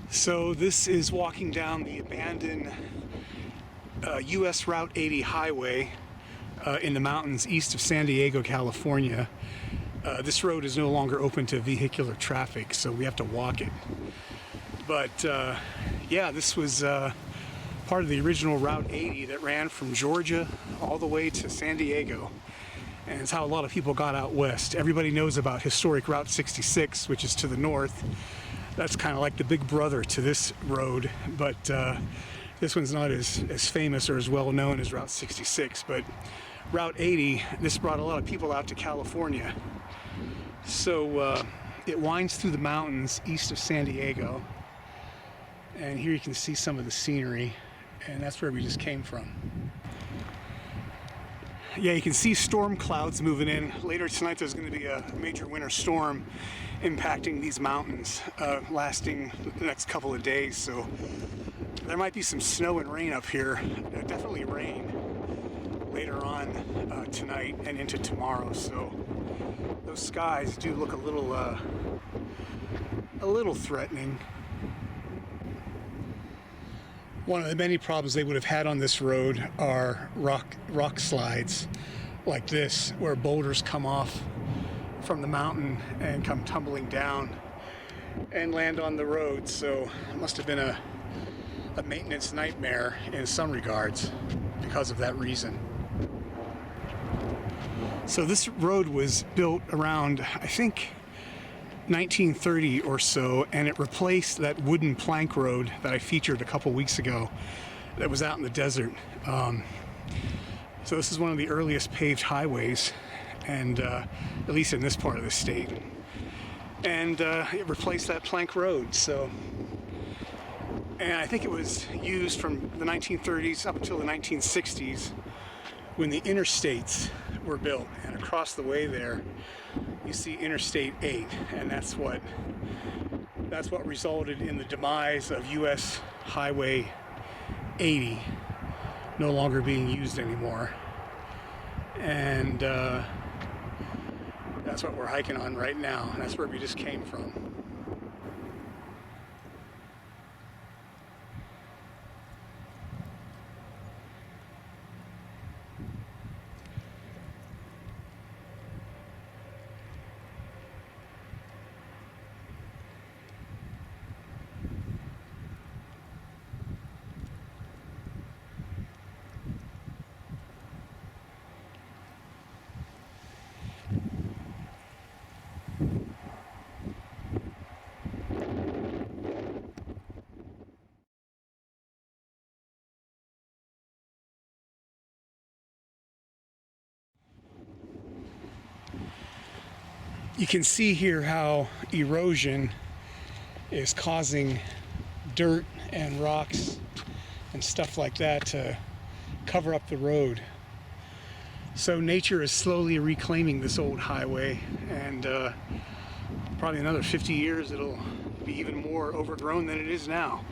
So this is walking down the abandoned US Route 80 highway in the mountains east of San Diego, California. This road is no longer open to vehicular traffic, so we have to walk it. But yeah, this was part of the original Route 80 that ran from Georgia all the way to San Diego. And it's how a lot of people got out west. Everybody knows about historic Route 66, which is to the north. That's kind of like the big brother to this road, but this one's not as famous or as well known as Route 66. But Route 80, this brought a lot of people out to California. So it winds through the mountains east of San Diego. And here you can see some of the scenery, and that's where we just came from. Yeah, you can see storm clouds moving in. Later tonight there's going to be a major winter storm impacting these mountains, lasting the next couple of days. So there might be some snow and rain up here. Definitely rain later on tonight and into tomorrow. So those skies do look a little threatening. One of the many problems they would have had on this road are rock slides like this, where boulders come off from the mountain and come tumbling down and land on the road. So it must have been a maintenance nightmare in some regards because of that reason. So this road was built around, I think, 1930 or so, and it replaced that wooden plank road that I featured a couple weeks ago that was out in the desert. So this is one of the earliest paved highways, and at least in this part of the state. And it replaced that plank road. So, and I think it was used from the 1930s up until the 1960s when the interstates were built. And across the way there you see Interstate 8, and that's what resulted in the demise of US Highway 80 no longer being used anymore. And that's what we're hiking on right now, and that's where we just came from. You can see here how erosion is causing dirt and rocks and stuff like that to cover up the road. So nature is slowly reclaiming this old highway, and probably another 50 years it'll be even more overgrown than it is now.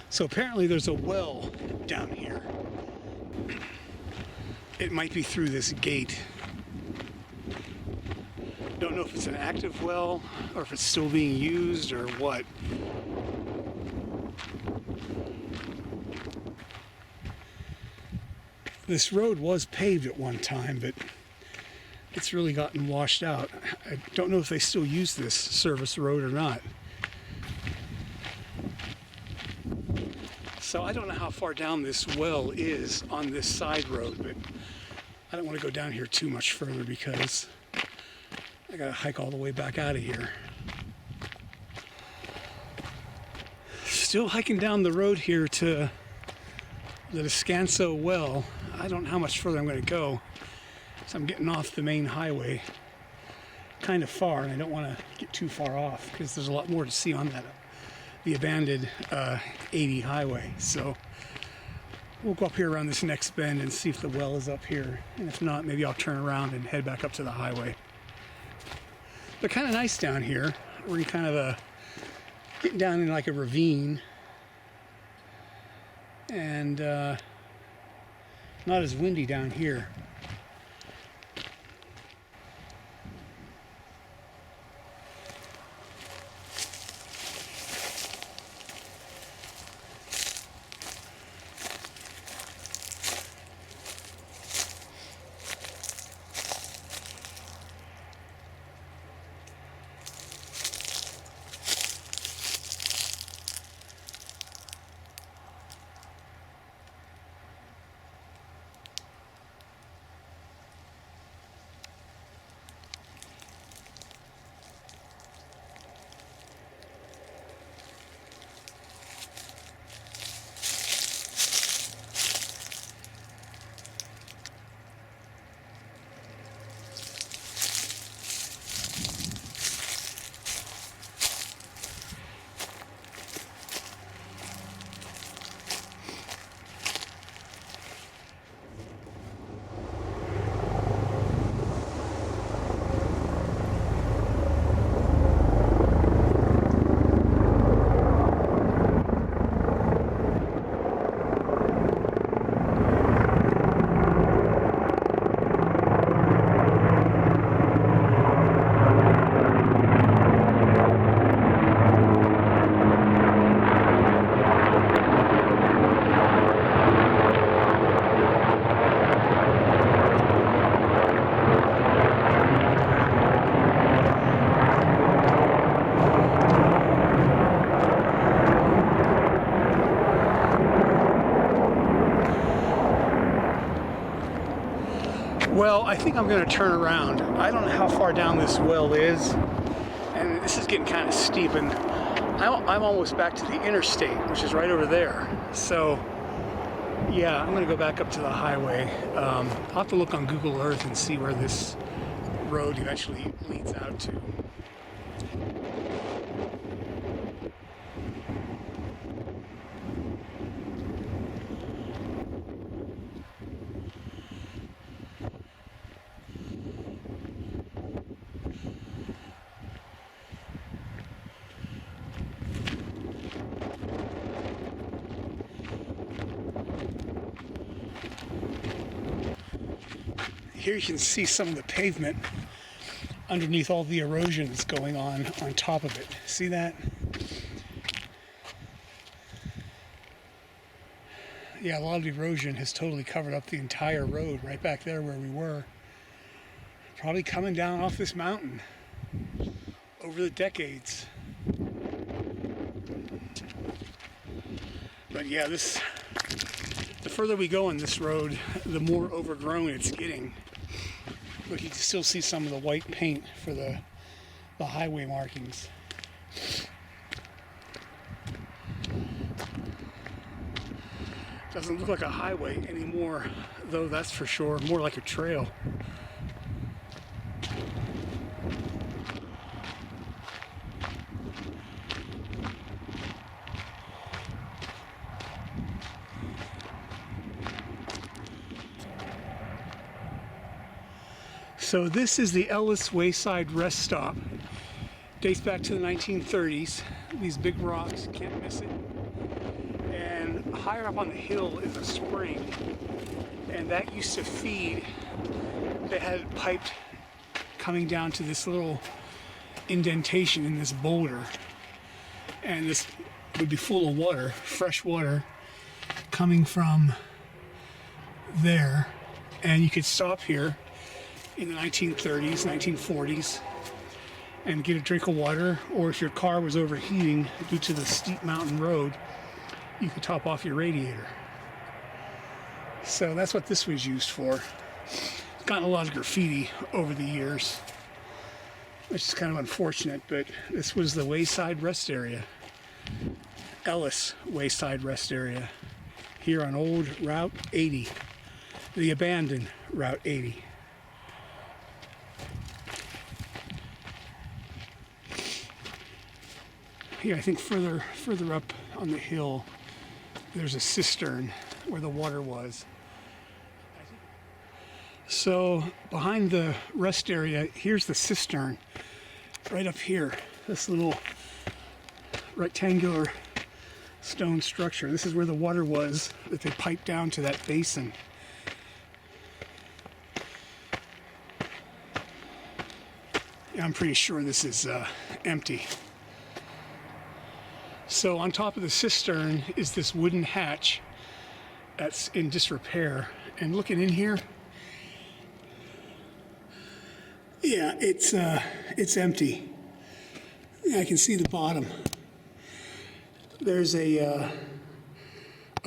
So apparently there's a well down here. It might be through this gate. Don't know if it's an active well or if it's still being used or what. This road was paved at one time, but it's really gotten washed out. I don't know if they still use this service road or not. So I don't know how far down this well is on this side road, but I don't want to go down here too much further because I gotta hike all the way back out of here. Still hiking down the road here to the Descanso well. I don't know how much further I'm going to go. So I'm getting off the main highway kind of far, and I don't want to get too far off because there's a lot more to see on that, the abandoned 80 highway. So we'll go up here around this next bend and see if the well is up here. And if not, maybe I'll turn around and head back up to the highway. But kind of nice down here. We're kind of getting down in like a ravine. And not as windy down here. Well, I think I'm going to turn around. I don't know how far down this well is, and this is getting kind of steep, and I'm almost back to the interstate, which is right over there. So, yeah, I'm going to go back up to the highway. I'll have to look on Google Earth and see where this road eventually leads out to. Here you can see some of the pavement underneath all the erosion that's going on top of it. See that? Yeah, a lot of erosion has totally covered up the entire road right back there where we were. Probably coming down off this mountain over the decades. But yeah, the further we go on this road, the more overgrown it's getting. Look, you can still see some of the white paint for the highway markings. Doesn't look like a highway anymore, though, that's for sure. More like a trail. So this is the Ellis Wayside Rest Stop. Dates back to the 1930s. These big rocks, can't miss it. And higher up on the hill is a spring. And that used to feed, they had it piped coming down to this little indentation in this boulder. And this would be full of water, fresh water, coming from there, and you could stop here in the 1930s, 1940s, and get a drink of water, or if your car was overheating due to the steep mountain road, you could top off your radiator. So that's what this was used for. It's gotten a lot of graffiti over the years, which is kind of unfortunate, but this was the Wayside Rest Area. Ellis Wayside Rest Area here on old Route 80, the abandoned Route 80. Here, I think further up on the hill, there's a cistern where the water was. So behind the rest area, here's the cistern right up here. This little rectangular stone structure. This is where the water was that they piped down to that basin. Yeah, I'm pretty sure this is empty. So on top of the cistern is this wooden hatch that's in disrepair. And looking in here, yeah, it's empty. Yeah, I can see the bottom. There's a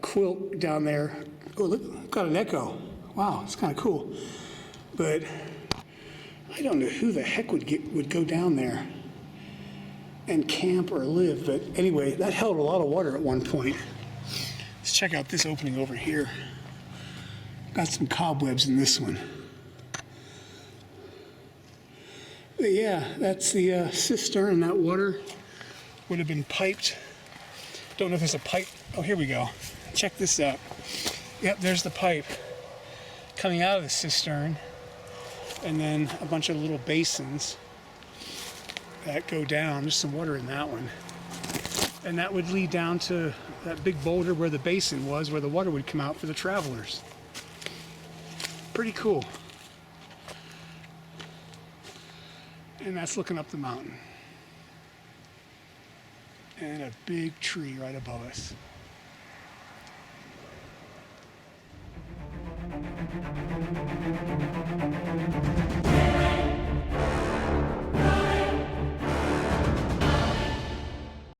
quilt down there. Oh, look, got an echo. Wow, it's kind of cool. But I don't know who the heck would go down there and camp or live. But anyway, that held a lot of water at one point. Let's check out this opening over here. Got some cobwebs in this one. But yeah, that's the cistern, and that water would have been piped. Don't know if there's a pipe. Oh, here we go. Check this out. Yep, there's the pipe coming out of the cistern, and then a bunch of little basins that go down. There's some water in that one. And that would lead down to that big boulder where the basin was, where the water would come out for the travelers. Pretty cool. And that's looking up the mountain. And a big tree right above us.